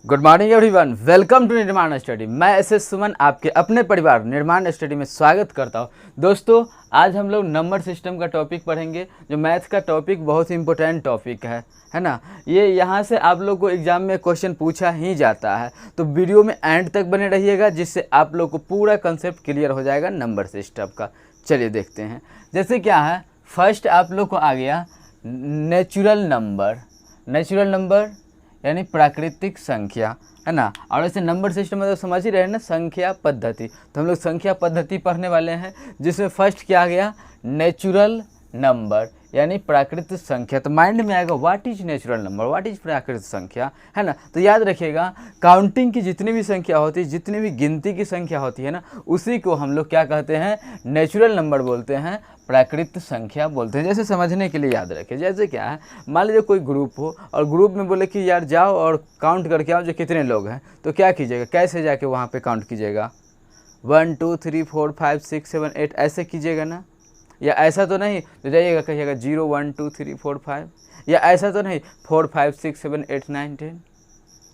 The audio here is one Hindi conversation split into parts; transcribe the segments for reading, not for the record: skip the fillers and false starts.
Good morning everyone, welcome to Nirman study. मैं एस सुमन आपके अपने परिवार निर्माण स्टडी में स्वागत करता हूं। दोस्तों, आज हम लोग नंबर सिस्टम का टॉपिक पढ़ेंगे, जो मैथ्स का टॉपिक बहुत ही इंपॉर्टेंट टॉपिक है ना। ये यहाँ से आप लोग को एग्जाम में क्वेश्चन पूछा ही जाता है, तो वीडियो में एंड तक बने रहिएगा, जिससे आप लोग को पूरा कंसेप्ट क्लियर हो जाएगा नंबर सिस्टम का। चलिए देखते हैं। जैसे क्या है, फर्स्ट आप लोग को आ गया नेचुरल नंबर यानी प्राकृतिक संख्या, है ना। और ऐसे नंबर सिस्टम में तो समझ ही रहे हैं ना, संख्या पद्धति। तो हम लोग संख्या पद्धति पढ़ने वाले हैं, जिसमें फर्स्ट क्या आ गया, नेचुरल नंबर यानी प्राकृतिक संख्या। तो माइंड में आएगा what is natural number, what is प्राकृतिक संख्या, है ना। तो याद रखिएगा, काउंटिंग की जितनी भी संख्या होती है, जितनी भी गिनती की संख्या होती है ना, उसी को हम लोग क्या कहते हैं, नेचुरल नंबर बोलते हैं, प्राकृतिक संख्या बोलते हैं। जैसे समझने के लिए याद रखें, जैसे क्या है, मान लीजिए कोई ग्रुप हो और ग्रुप में बोले कि यार जाओ और काउंट करके आओ जो कितने लोग हैं। तो क्या कीजिएगा, कैसे जाके वहाँ पे काउंट कीजिएगा, 1 2 3 4 5 6 7 8 ऐसे कीजिएगा ना। या ऐसा तो नहीं तो जाइएगा कहिएगा 0 1 2 3 4 5, या ऐसा तो नहीं 4 5 6 7 8 9 10,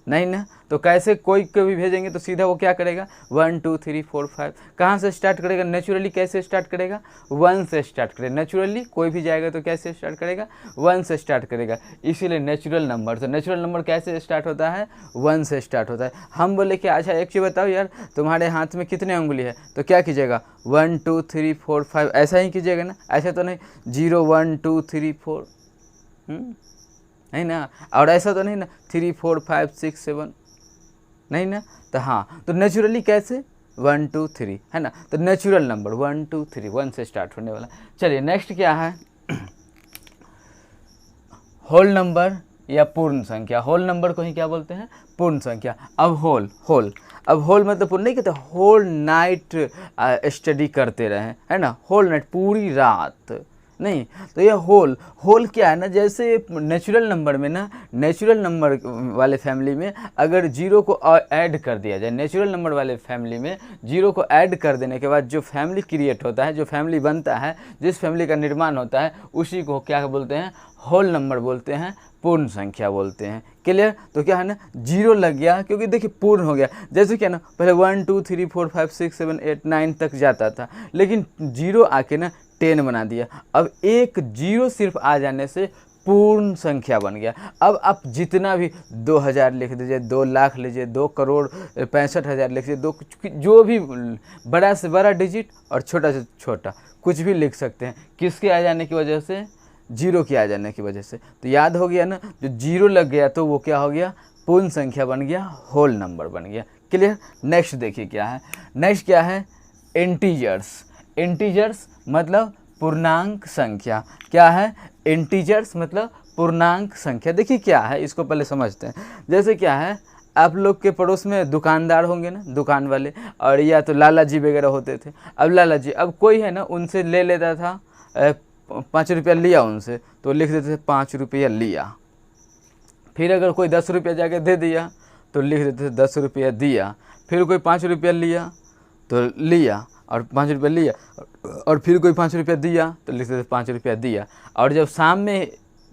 नहीं ना। तो कैसे कोई को भी भेजेंगे तो सीधा वो क्या करेगा, 1 2 3 4 5। कहाँ से स्टार्ट करेगा, नेचुरली कैसे स्टार्ट करेगा, 1 से स्टार्ट करेगा। नेचुरली कोई भी जाएगा तो कैसे स्टार्ट करेगा, 1 से स्टार्ट करेगा। इसीलिए नेचुरल नंबर, तो नेचुरल नंबर कैसे स्टार्ट होता है, 1 से स्टार्ट होता है। हम बोले कि अच्छा एक चीज़ बताओ यार, तुम्हारे हाथ में कितने उंगली है, तो क्या कीजिएगा, 1 2 3 4 5 ऐसा ही कीजिएगा ना। ऐसा तो नहीं 0 1 2 3 4, नहीं ना। और ऐसा तो नहीं ना 3 4 5 6 7, नहीं ना। तो हाँ, तो नेचुरली कैसे 1 2 3, है ना। तो नेचुरल नंबर 1 2 3 1 से स्टार्ट होने वाला। चलिए नेक्स्ट क्या है, होल नंबर या पूर्ण संख्या। होल नंबर को ही क्या बोलते हैं, पूर्ण संख्या। अब होल मतलब पूर्ण नहीं कहते, होल नाइट स्टडी करते रहे, है ना। होल नाइट पूरी रात नहीं। तो ये होल क्या है ना, जैसे नेचुरल नंबर में ना, नेचुरल नंबर वाले फैमिली में अगर जीरो को ऐड कर दिया जाए, नेचुरल नंबर वाले फैमिली में जीरो को ऐड कर देने के बाद जो फैमिली क्रिएट होता है, जो फैमिली बनता है, जिस फैमिली का निर्माण होता है, उसी को क्या बोलते हैं, होल नंबर बोलते हैं, पूर्ण संख्या बोलते हैं। क्लियर। तो क्या है ना, जीरो लग गया क्योंकि देखिए पूर्ण हो गया। जैसे क्या ना, पहले 1 2 3 4 5 6 7 8 9 तक जाता था, लेकिन जीरो आके ना 10 बना दिया। अब एक जीरो सिर्फ आ जाने से पूर्ण संख्या बन गया। अब आप जितना भी 2000 लिख दीजिए, 2 लाख लीजिए, 2 करोड़ 65,000 लिख दीजिए, जो भी बड़ा से बड़ा डिजिट और छोटा से छोटा कुछ भी लिख सकते हैं। किसके आ जाने की वजह से, जीरो के आ जाने की वजह से। तो याद हो गया ना, जो जीरो लग गया तो वो क्या हो गया, पूर्ण संख्या बन गया, होल नंबर बन गया। क्लियर। नेक्स्ट देखिए क्या है, नेक्स्ट क्या है, इंटीजर्स मतलब पूर्णांक संख्या। क्या है, इंटीजर्स मतलब पूर्णांक संख्या। देखिए क्या है, इसको पहले समझते हैं। जैसे क्या है, आप लोग के पड़ोस में दुकानदार होंगे ना, दुकान वाले, और या तो लाला जी वगैरह होते थे। अब लाला जी, अब कोई है ना उनसे ले लेता था, 5 रुपया लिया उनसे, तो लिख देते थे 5 रुपया लिया। फिर अगर कोई 10 रुपया जाके दे दिया तो लिख देते थे 10 रुपया दिया। फिर कोई 5 रुपया लिया तो लिया, और 5 रुपया लिया, और फिर कोई 5 रुपया दिया तो लिखते थे 5 रुपया दिया। और जब शाम में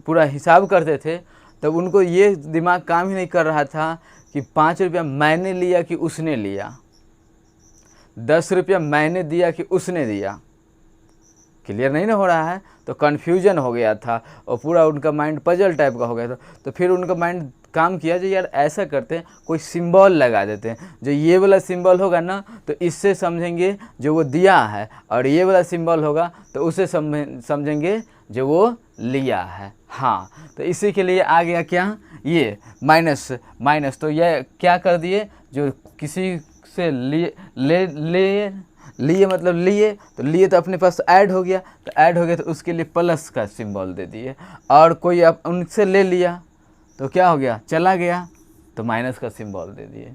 पूरा हिसाब करते थे, तब उनको ये दिमाग काम ही नहीं कर रहा था कि 5 रुपया मैंने लिया कि उसने लिया, 10 रुपया मैंने दिया कि उसने दिया। क्लियर नहीं ना हो रहा है, तो कन्फ्यूजन हो गया था और पूरा उनका माइंड पजल टाइप का हो गया था। तो फिर उनका माइंड काम किया, जो यार ऐसा करते हैं, कोई सिंबल लगा देते हैं। जो ये वाला सिंबल होगा ना, तो इससे समझेंगे जो वो दिया है, और ये वाला सिंबल होगा तो उससे समझेंगे जो वो लिया है। हाँ, तो इसी के लिए आ गया क्या, ये माइनस। तो ये क्या कर दिए, जो किसी से लिए मतलब लिए, तो लिए तो अपने पास ऐड हो गया, तो उसके लिए प्लस का सिंबल दे दिए। और कोई आप उनसे ले लिया तो क्या हो गया, चला गया, तो माइनस का सिंबल दे दिए,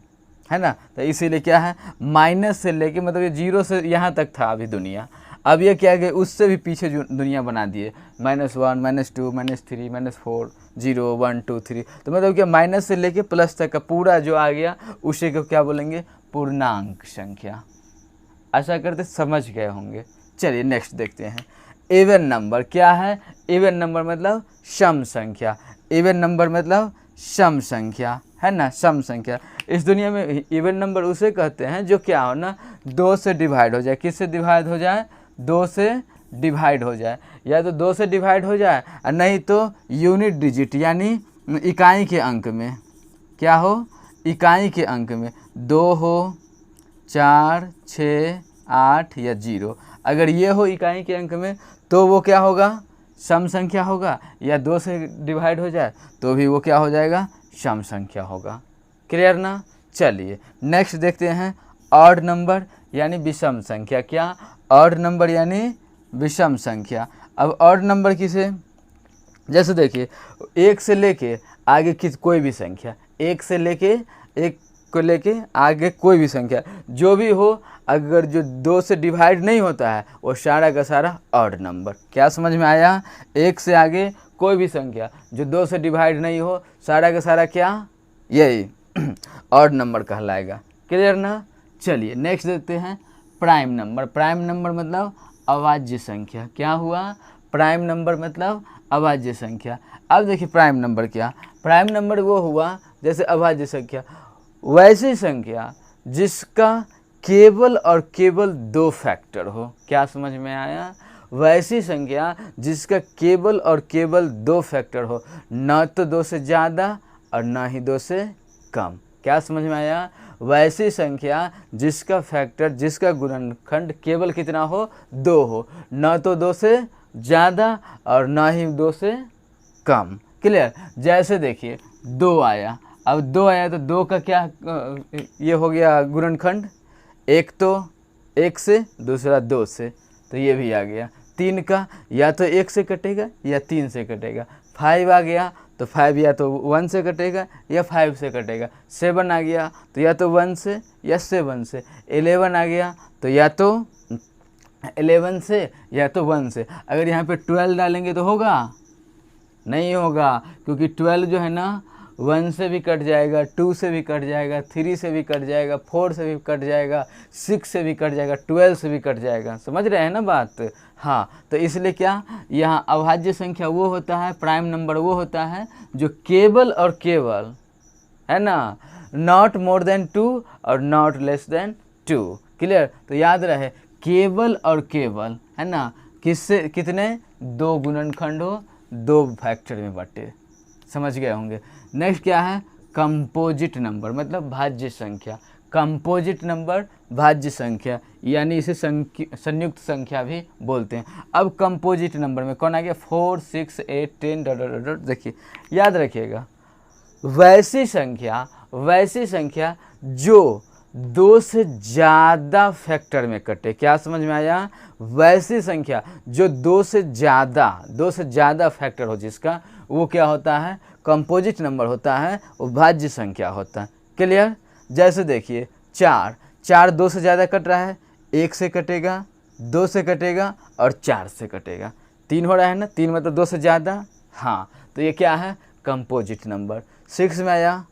है ना। तो इसीलिए क्या है, माइनस से लेके मतलब ये जीरो से यहाँ तक था अभी दुनिया। अब ये क्या गया, उससे भी पीछे जो दुनिया बना दिए, -1 -2 -3 -4 0 1 2 3। तो मतलब क्या, माइनस से लेके प्लस तक का पूरा जो आ गया, उसे को क्या बोलेंगे, पूर्णांक संख्या। आशा करते समझ गए होंगे। चलिए नेक्स्ट देखते हैं, इवन नंबर। क्या है, इवन नंबर मतलब सम संख्या। इवन नंबर मतलब सम संख्या, है ना, सम संख्या। इस दुनिया में इवन नंबर उसे कहते हैं जो क्या हो ना, 2 से डिवाइड हो जाए। किससे डिवाइड हो जाए? 2 से डिवाइड हो जाए, या तो 2 से डिवाइड हो जाए और नहीं तो यूनिट डिजिट यानी इकाई के अंक में। क्या हो? इकाई के अंक में 2 हो, 4, 6, 8 या 0। अगर ये हो इकाई के अंक में तो वो क्या होगा? सम संख्या होगा। या 2 से डिवाइड हो जाए तो भी वो क्या हो जाएगा? सम संख्या होगा। क्लियर ना? चलिए नेक्स्ट देखते हैं, ऑड नंबर यानी विषम संख्या। क्या? ऑड नंबर यानी विषम संख्या। अब ऑड नंबर किसे? जैसे देखिए 1 से लेके आगे कोई भी संख्या, 1 से लेके 1 को लेके आगे कोई भी संख्या जो भी हो, अगर जो 2 से डिवाइड नहीं होता है वो सारा का सारा ऑड नंबर। क्या समझ में आया? 1 से आगे कोई भी संख्या जो 2 से डिवाइड नहीं हो, सारा का सारा क्या? यही ऑड नंबर कहलाएगा। क्लियर ना? चलिए नेक्स्ट देखते हैं, प्राइम नंबर। प्राइम नंबर मतलब अभाज्य संख्या। क्या हुआ? प्राइम नंबर मतलब अभाज्य संख्या। अब देखिए प्राइम नंबर क्या? प्राइम नंबर वो हुआ जैसे अभाज्य संख्या, वैसी संख्या जिसका केवल और केवल 2 फैक्टर हो। क्या समझ में आया? वैसी संख्या जिसका केवल और केवल 2 फैक्टर हो, न तो 2 से ज़्यादा और न ही 2 से कम। क्या समझ में आया? वैसी संख्या जिसका फैक्टर, जिसका गुणनखंड केवल कितना हो? 2 हो, न तो 2 से ज़्यादा और न ही 2 से कम। क्लियर? जैसे देखिए 2 आया, अब 2 आया तो 2 का क्या ये हो गया गुणनखंड? एक तो 1 से, दूसरा 2 से, तो ये भी आ गया। 3 का या तो 1 से कटेगा या 3 से कटेगा। 5 आ गया तो 5 या तो 1 से कटेगा या 5 से कटेगा। 7 आ गया तो या तो 1 से या 7 से। 11 आ गया तो या तो 11 से या तो 1 से। अगर यहाँ पे 12 डालेंगे तो होगा? नहीं होगा, क्योंकि 12 जो है ना 1 से भी कट जाएगा, 2 से भी कट जाएगा, 3 से भी कट जाएगा, 4 से भी कट जाएगा, 6 से भी कट जाएगा, 12 से भी कट जाएगा। समझ रहे हैं ना बात? हाँ, तो इसलिए क्या, यहाँ अभाज्य संख्या वो होता है, प्राइम नंबर वो होता है जो केवल और केवल, है ना, नॉट मोर देन 2 और नॉट लेस देन 2। क्लियर? तो याद रहे केवल और केवल, है ना, किससे कितने? 2 गुणनखंड हो, 2 फैक्टर में बटे। समझ गए होंगे। नेक्स्ट क्या है? कंपोजिट नंबर मतलब भाज्य संख्या। कंपोजिट नंबर भाज्य संख्या यानी इसे संयुक्त संख्या भी बोलते हैं। अब कंपोजिट नंबर में कौन आ गया? 4, 6, 8, 10 देखिए याद रखिएगा, वैसी संख्या जो 2 से ज़्यादा फैक्टर में कटे। क्या समझ में आया? वैसी संख्या जो 2 से ज़्यादा फैक्टर हो जिसका, वो क्या होता है? कंपोजिट नंबर होता है, वो भाज्य संख्या होता है। क्लियर? जैसे देखिए 4 2 से ज़्यादा कट रहा है, 1 से कटेगा, 2 से कटेगा और 4 से कटेगा। 3 हो रहा है ना, 3 मतलब 2 से ज़्यादा। हाँ, तो ये क्या है? Composite number. 6 में आया,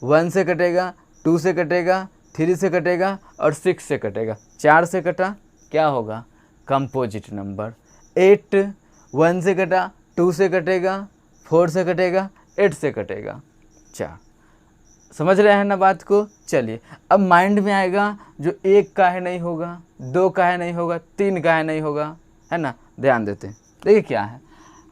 1 से कटेगा, 2 से कटेगा, 3 से कटेगा और 6 से कटेगा। 4 से कटा, क्या होगा? Composite number. 8 1 से कटा, 2 से कटेगा, 4 से कटेगा, 8 से कटेगा। 4। समझ रहे हैं ना बात को? चलिए अब माइंड में आएगा जो 1 काहे नहीं होगा, 2 काहे नहीं होगा, 3 काहे नहीं होगा, है ना? ध्यान देते हैं। देखिए क्या है,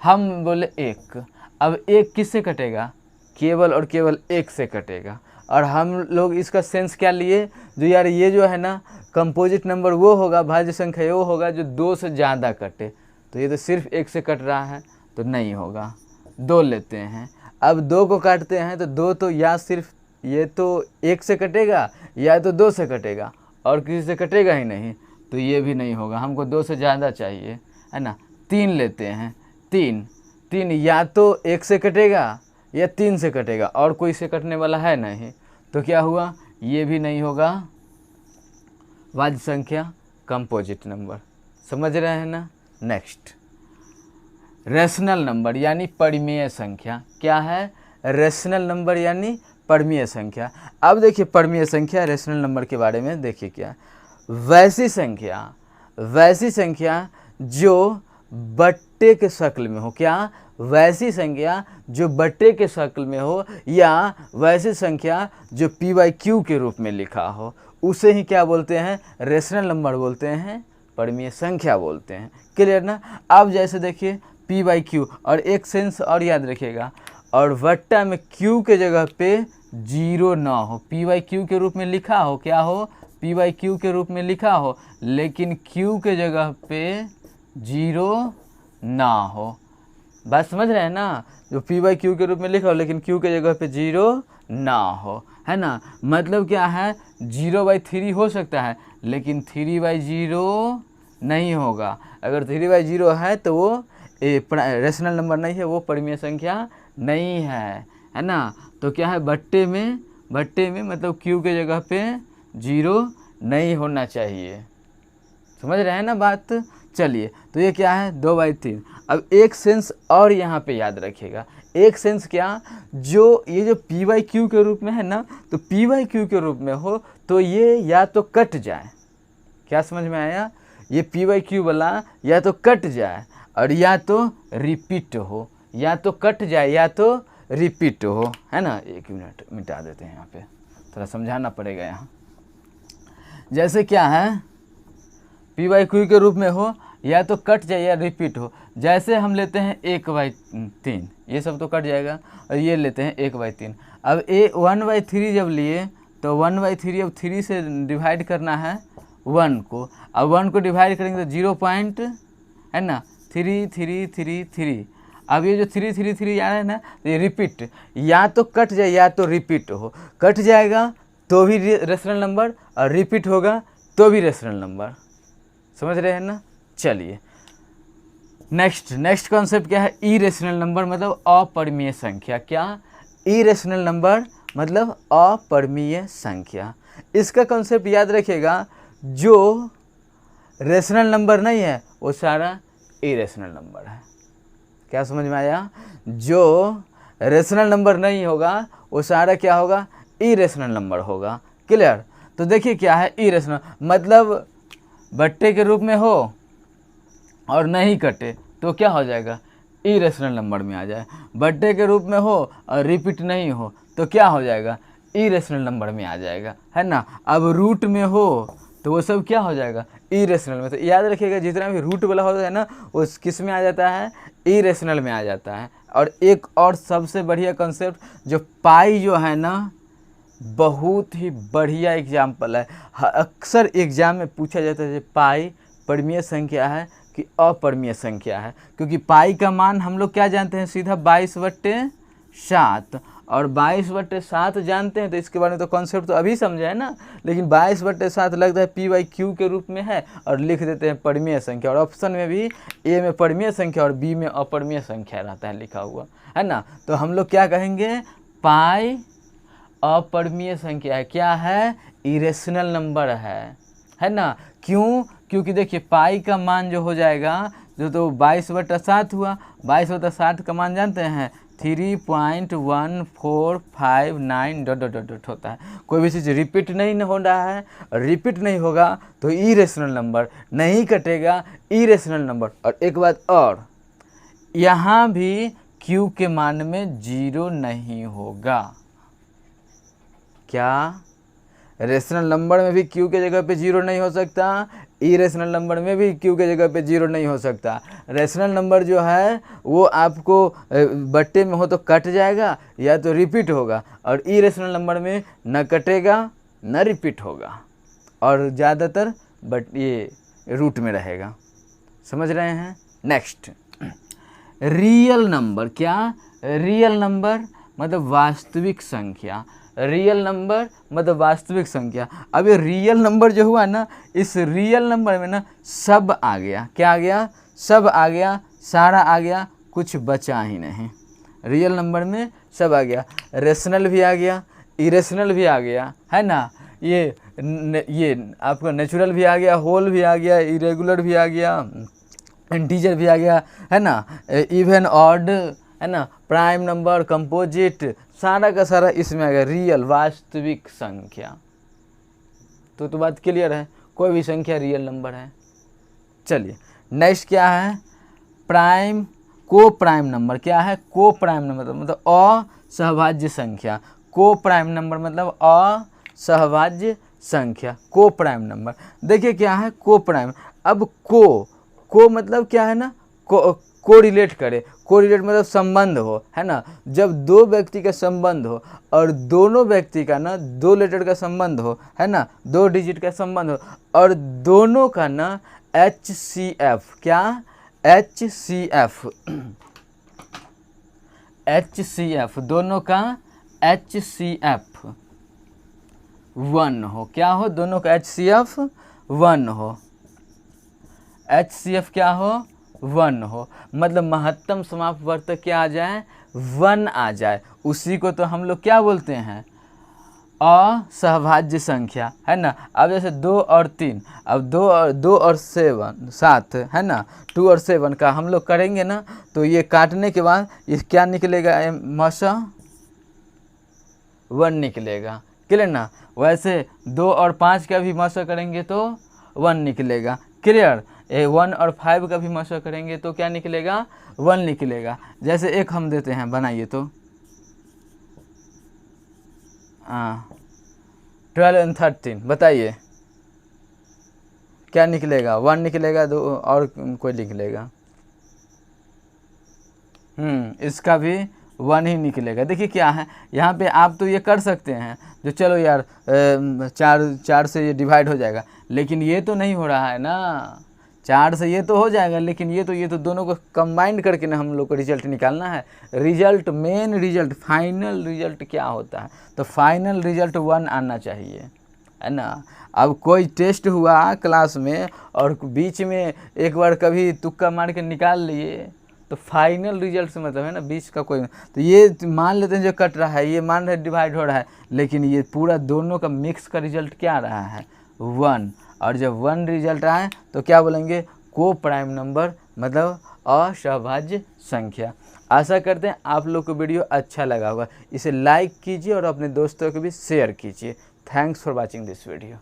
हम बोले 1, अब 1 किससे कटेगा? केवल और केवल 1 से कटेगा। और हम लोग इसका सेंस क्या लिए, जो यार ये जो है ना कंपोजिट नंबर वो होगा, भाज्य संख्या वो होगा जो 2 से ज़्यादा कटे। तो ये तो सिर्फ 1 से कट रहा है तो नहीं होगा। 2 लेते हैं, अब 2 को काटते हैं तो 2 तो या सिर्फ ये तो 1 से कटेगा या तो 2 से कटेगा और किसी से कटेगा ही नहीं, तो ये भी नहीं होगा, हमको 2 से ज़्यादा चाहिए, है ना। 3 लेते हैं, 3 या तो 1 से कटेगा या 3 से कटेगा और कोई से कटने वाला है नहीं, तो क्या हुआ? ये भी नहीं होगा भाज्य संख्या, कंपोजिट नंबर। समझ रहे हैं ना? नेक्स्ट रेशनल नंबर यानी परिमेय संख्या। क्या है? रेशनल नंबर यानी परिमेय संख्या। अब देखिए परिमेय संख्या रेशनल नंबर के बारे में देखिए क्या, वैसी संख्या जो बट्टे के शक्ल में हो, क्या वैसी संख्या जो बट्टे के शक्ल में हो या वैसी संख्या जो p/q के रूप में लिखा हो, उसे ही क्या बोलते हैं, रेशनल नंबर बोलते हैं, परिमेय संख्या बोलते हैं। क्लियर ना। अब जैसे देखिए p/q, और एक सेंस और याद रखिएगा, और बट्टा में q के जगह पे 0 ना हो, p/q के रूप में लिखा हो, क्या हो, p/q के रूप में लिखा हो, लेकिन q के जगह पे 0 ना हो। बात समझ रहे हैं ना, जो p/q के रूप में लिखा हो लेकिन q के जगह पे 0 ना हो, है ना। मतलब क्या है, 0/3 हो सकता है लेकिन 3/0 नहीं होगा। अगर 3/0 है तो वो रेशनल नंबर नहीं है, वो परिमेय संख्या नहीं है ना। तो क्या है, बट्टे में मतलब q के जगह पे 0 नहीं होना चाहिए। समझ रहे हैं ना बात। चलिए, तो ये क्या है, 2/3। अब एक सेंस और यहाँ पे याद रखिएगा, एक सेंस क्या, जो ये जो p/q के रूप में है ना, तो p/q के रूप में हो तो ये या तो कट जाए, क्या समझ में आया, ये p/q वाला या तो कट जाए और या तो रिपीट हो, या तो कट जाए या तो रिपीट हो, है ना। एक मिनट मिटा देते हैं, यहाँ पे थोड़ा समझाना पड़ेगा। यहाँ जैसे क्या है, p/q के रूप में हो या तो कट जाए या रिपीट हो। जैसे हम लेते हैं 1/3, ये सब तो कट जाएगा, और ये लेते हैं 1/3। अब 1/3 जब लिए तो 1/3 अब 3 से डिवाइड करना है 1 को। अब 1 को डिवाइड करेंगे तो 0 पॉइंट, है ना, 3 3 3 3। अब ये जो 3 3 3 आ रहा है ना, तो ये रिपीट, या तो कट जाए या तो रिपीट हो। कट जाएगा तो भी रेशनल नंबर, और रिपीट होगा तो भी रेशनल नंबर। समझ रहे हैं ना। चलिए, नेक्स्ट कॉन्सेप्ट क्या है, इरेशनल नंबर मतलब अपरिमेय संख्या। क्या, इरेशनल नंबर मतलब अपरिमेय संख्या। इसका कॉन्सेप्ट याद रखिएगा, जो रेशनल नंबर नहीं है वो सारा इरेशनल नंबर है। क्या समझ में आया, जो रेशनल नंबर नहीं होगा वो सारा क्या होगा, इरेशनल नंबर होगा। क्लियर। तो देखिए क्या है, इरेशनल मतलब बट्टे के रूप में हो और नहीं कटे तो क्या हो जाएगा, इरेशनल नंबर में आ जाए। बट्टे के रूप में हो और रिपीट नहीं हो तो क्या हो जाएगा, इरेशनल नंबर में आ जाएगा, है ना। अब रूट में हो तो वो सब क्या हो जाएगा, इरेशनल में। तो याद रखिएगा, जितना भी रूट वाला होता है ना, वो किस में आ जाता है, इरेशनल में आ जाता है। और एक और सबसे बढ़िया कंसेप्ट, जो पाई जो है ना, बहुत ही बढ़िया एग्जाम्पल है। अक्सर एग्जाम में पूछा जाता है पाई परिमेय संख्या है कि अपरिमेय संख्या है, क्योंकि पाई का मान हम लोग क्या जानते हैं, सीधा 22/7, और 22/7 जानते हैं। तो इसके बारे में तो कॉन्सेप्ट तो अभी समझे है ना, लेकिन 22/7 लगता है p/q के रूप में है और लिख देते हैं परिमेय संख्या। और ऑप्शन में भी ए में परिमेय संख्या और बी में अपरिमेय संख्या रहता है लिखा हुआ, है ना। तो हम लोग क्या कहेंगे, पाई अपरिमेय संख्या है, क्या है, इरेशनल नंबर है ना। क्यों, क्योंकि देखिए पाई का मान जो हो जाएगा, जो तो 22/7 हुआ, 22/7 का मान जानते हैं 3.1459 डॉट डॉट डॉट डॉट होता है। कोई भी चीज़ रिपीट नहीं हो रहा है, रिपीट नहीं होगा तो इरेशनल नंबर, नहीं कटेगा इरेशनल नंबर। और एक बात और, यहाँ भी q के मान में 0 नहीं होगा। क्या, रेशनल नंबर में भी q के जगह पे 0 नहीं हो सकता, इरेशनल नंबर में भी q के जगह पे 0 नहीं हो सकता। रेशनल नंबर जो है वो आपको बट्टे में हो तो कट जाएगा या तो रिपीट होगा, और इरेशनल नंबर में न कटेगा न रिपीट होगा, और ज़्यादातर ये रूट में रहेगा। समझ रहे हैं। Next, real number. क्या, रियल नंबर मतलब वास्तविक संख्या, रियल नंबर मतलब वास्तविक संख्या। अब ये रियल नंबर जो हुआ ना, इस रियल नंबर में ना सब आ गया। क्या आ गया, सब आ गया, सारा आ गया, कुछ बचा ही नहीं। रियल नंबर में सब आ गया, रेशनल भी आ गया, इरेशनल भी आ गया, है ना। ये आपका नेचुरल भी आ गया, होल भी आ गया, इरेगुलर भी आ गया, इंटीजर भी आ गया, है ना, इवन ऑड, है ना, प्राइम नंबर, कंपोजिट, सारा का सारा इसमें आ गया, रियल वास्तविक संख्या। तो बात क्लियर है, कोई भी संख्या रियल नंबर है। चलिए, नेक्स्ट क्या है, प्राइम को प्राइम नंबर क्या है? को प्राइम नंबर मतलब असहभाज्य संख्या। को प्राइम नंबर मतलब असहभाज्य संख्या, को प्राइम नंबर। देखिए क्या है को प्राइम। अब को मतलब क्या है ना, को रिलेट करे। को रिलेट मतलब संबंध हो, है ना। जब दो व्यक्ति का संबंध हो और दोनों व्यक्ति का ना 2 लेटर का संबंध हो, है ना, 2 डिजिट का संबंध हो और दोनों का ना HCF, क्या HCF HCF दोनों का HCF 1 हो, क्या हो? दोनों का HCF 1 हो, HCF क्या हो? 1 हो, मतलब महत्तम समापवर्तक क्या आ जाए? 1 आ जाए। उसी को तो हम लोग क्या बोलते हैं? असहभाज्य संख्या, है ना। अब जैसे 2 और 3, अब 2 और 7 है ना, 2 और 7 का हम लोग करेंगे ना, तो ये काटने के बाद ये क्या निकलेगा? मसा 1 निकलेगा, क्लियर ना। वैसे 2 और 5 का भी मसा करेंगे तो 1 निकलेगा, क्लियर। 1 और 5 का भी मसा करेंगे तो क्या निकलेगा? 1 निकलेगा। जैसे एक हम देते हैं, बनाइए तो 12 और 13, बताइए क्या निकलेगा? 1 निकलेगा, 2 और कोई निकलेगा? इसका भी 1 ही निकलेगा। देखिए क्या है यहाँ पे, आप तो ये कर सकते हैं जो चलो यार 4 से ये डिवाइड हो जाएगा, लेकिन ये तो नहीं हो रहा है ना। 4 से ये तो हो जाएगा, लेकिन ये तो दोनों को कंबाइंड करके ना हम लोग को रिजल्ट निकालना है। Result, main result, final result क्या होता है? तो फाइनल रिजल्ट 1 आना चाहिए, है ना। अब कोई टेस्ट हुआ क्लास में और बीच में एक बार कभी तुक्का मार के निकाल लिए, तो फाइनल रिजल्ट से मतलब है ना बीच का कोई, तो ये मान लेते हैं जो कट रहा है, ये मान रहे डिवाइड हो रहा है, लेकिन ये पूरा दोनों का मिक्स का रिजल्ट क्या आ रहा है? 1। और जब 1 रिजल्ट आए तो क्या बोलेंगे? को प्राइम नंबर, मतलब असहभाज्य संख्या। आशा करते हैं आप लोग को वीडियो अच्छा लगा होगा। इसे लाइक कीजिए और अपने दोस्तों को भी शेयर कीजिए। Thanks for watching this video.